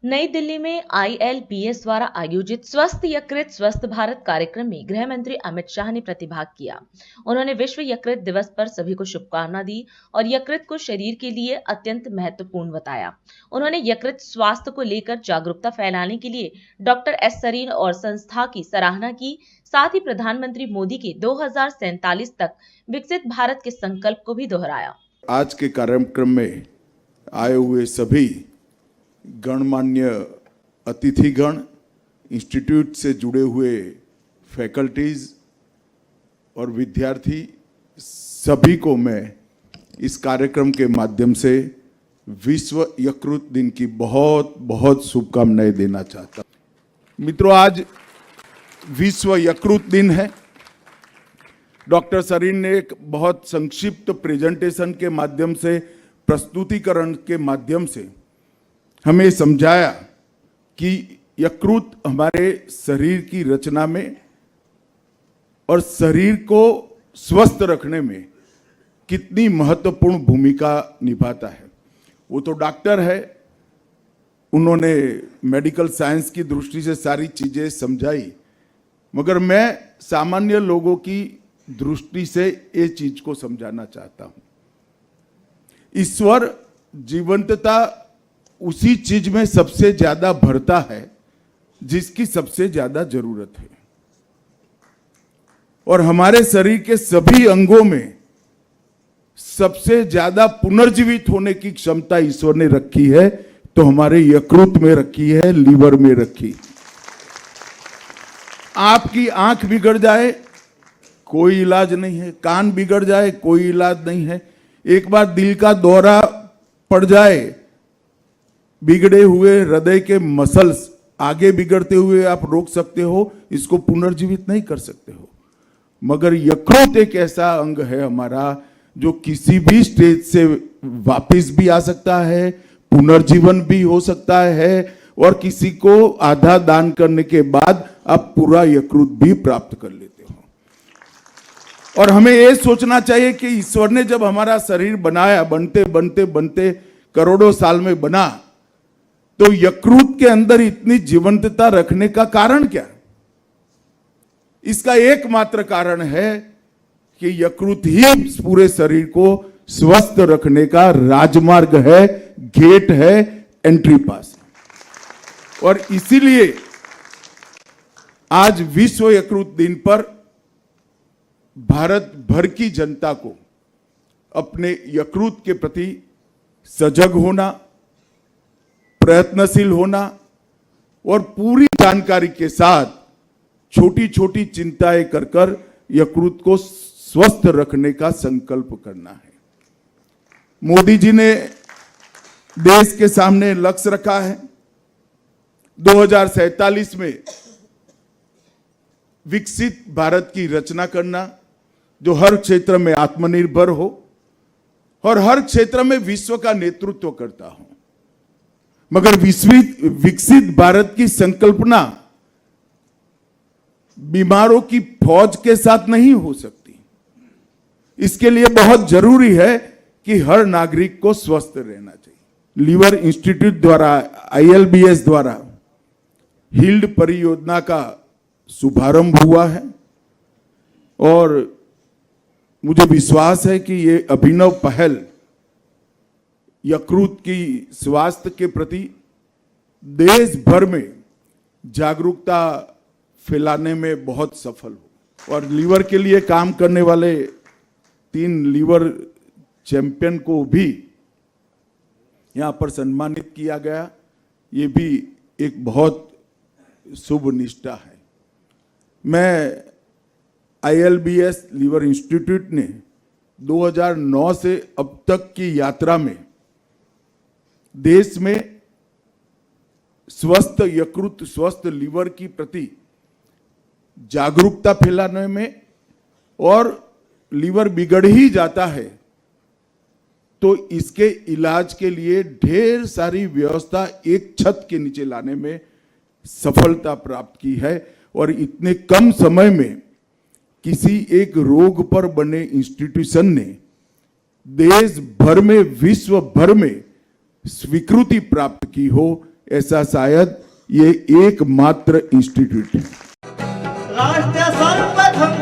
नई दिल्ली में ILBS द्वारा आयोजित स्वस्थ यकृत स्वस्थ भारत कार्यक्रम में गृह मंत्री अमित शाह ने प्रतिभाग किया। उन्होंने विश्व यकृत दिवस पर सभी को शुभकामना दी और यकृत को शरीर के लिए अत्यंत महत्वपूर्ण बताया। उन्होंने यकृत स्वास्थ्य को लेकर जागरूकता फैलाने के लिए डॉक्टर एस सरीन और संस्था की सराहना की। साथ ही प्रधानमंत्री मोदी के 2047 तक विकसित भारत के संकल्प को भी दोहराया। आज के कार्यक्रम में आए हुए सभी गणमान्य अतिथिगण, इंस्टीट्यूट से जुड़े हुए फैकल्टीज और विद्यार्थी, सभी को मैं इस कार्यक्रम के माध्यम से विश्व यकृत दिन की बहुत बहुत शुभकामनाएं देना चाहता हूं। मित्रों, आज विश्व यकृत दिन है। डॉक्टर सरीन ने एक बहुत संक्षिप्त प्रेजेंटेशन के माध्यम से, प्रस्तुतिकरण के माध्यम से हमें समझाया कि यकृत हमारे शरीर की रचना में और शरीर को स्वस्थ रखने में कितनी महत्वपूर्ण भूमिका निभाता है। वो तो डॉक्टर है, उन्होंने मेडिकल साइंस की दृष्टि से सारी चीजें समझाई, मगर मैं सामान्य लोगों की दृष्टि से ये चीज को समझाना चाहता हूं। ईश्वर जीवंतता उसी चीज में सबसे ज्यादा भरता है जिसकी सबसे ज्यादा जरूरत है, और हमारे शरीर के सभी अंगों में सबसे ज्यादा पुनर्जीवित होने की क्षमता ईश्वर ने रखी है, तो हमारे यकृत में रखी है, लीवर में रखी। आपकी आंख बिगड़ जाए कोई इलाज नहीं है, कान बिगड़ जाए कोई इलाज नहीं है, एक बार दिल का दौरा पड़ जाए, बिगड़े हुए हृदय के मसल्स आगे बिगड़ते हुए आप रोक सकते हो, इसको पुनर्जीवित नहीं कर सकते हो। मगर यकृत एक ऐसा अंग है हमारा जो किसी भी स्टेज से वापस भी आ सकता है, पुनर्जीवन भी हो सकता है, और किसी को आधा दान करने के बाद आप पूरा यकृत भी प्राप्त कर लेते हो। और हमें यह सोचना चाहिए कि ईश्वर ने जब हमारा शरीर बनाया, बनते बनते बनते करोड़ों साल में बना, तो यकृत के अंदर इतनी जीवंतता रखने का कारण क्या? इसका एकमात्र कारण है कि यकृत ही पूरे शरीर को स्वस्थ रखने का राजमार्ग है, गेट है, एंट्री पास। और इसीलिए आज विश्व यकृत दिन पर भारत भर की जनता को अपने यकृत के प्रति सजग होना, प्रयत्नशील होना और पूरी जानकारी के साथ छोटी छोटी चिंताएं कर कर यकृत को स्वस्थ रखने का संकल्प करना है। मोदी जी ने देश के सामने लक्ष्य रखा है 2047 में विकसित भारत की रचना करना, जो हर क्षेत्र में आत्मनिर्भर हो और हर क्षेत्र में विश्व का नेतृत्व करता हो। मगर विकसित भारत की संकल्पना बीमारों की फौज के साथ नहीं हो सकती। इसके लिए बहुत जरूरी है कि हर नागरिक को स्वस्थ रहना चाहिए। लीवर इंस्टीट्यूट द्वारा, ILBS द्वारा हील्ड परियोजना का शुभारंभ हुआ है, और मुझे विश्वास है कि ये अभिनव पहल यकृत की स्वास्थ्य के प्रति देश भर में जागरूकता फैलाने में बहुत सफल हो। और लीवर के लिए काम करने वाले 3 लीवर चैंपियन को भी यहां पर सम्मानित किया गया। ये भी एक बहुत शुभ निष्ठा है। मैं ILBS लीवर इंस्टीट्यूट ने 2009 से अब तक की यात्रा में देश में स्वस्थ यकृत, स्वस्थ लीवर की प्रति जागरूकता फैलाने में, और लीवर बिगड़ ही जाता है तो इसके इलाज के लिए ढेर सारी व्यवस्था एक छत के नीचे लाने में सफलता प्राप्त की है। और इतने कम समय में किसी एक रोग पर बने इंस्टीट्यूशन ने देश भर में, विश्व भर में स्वीकृति प्राप्त की हो, ऐसा शायद ये एकमात्र इंस्टीट्यूट है। राष्ट्र सर्वप्रथम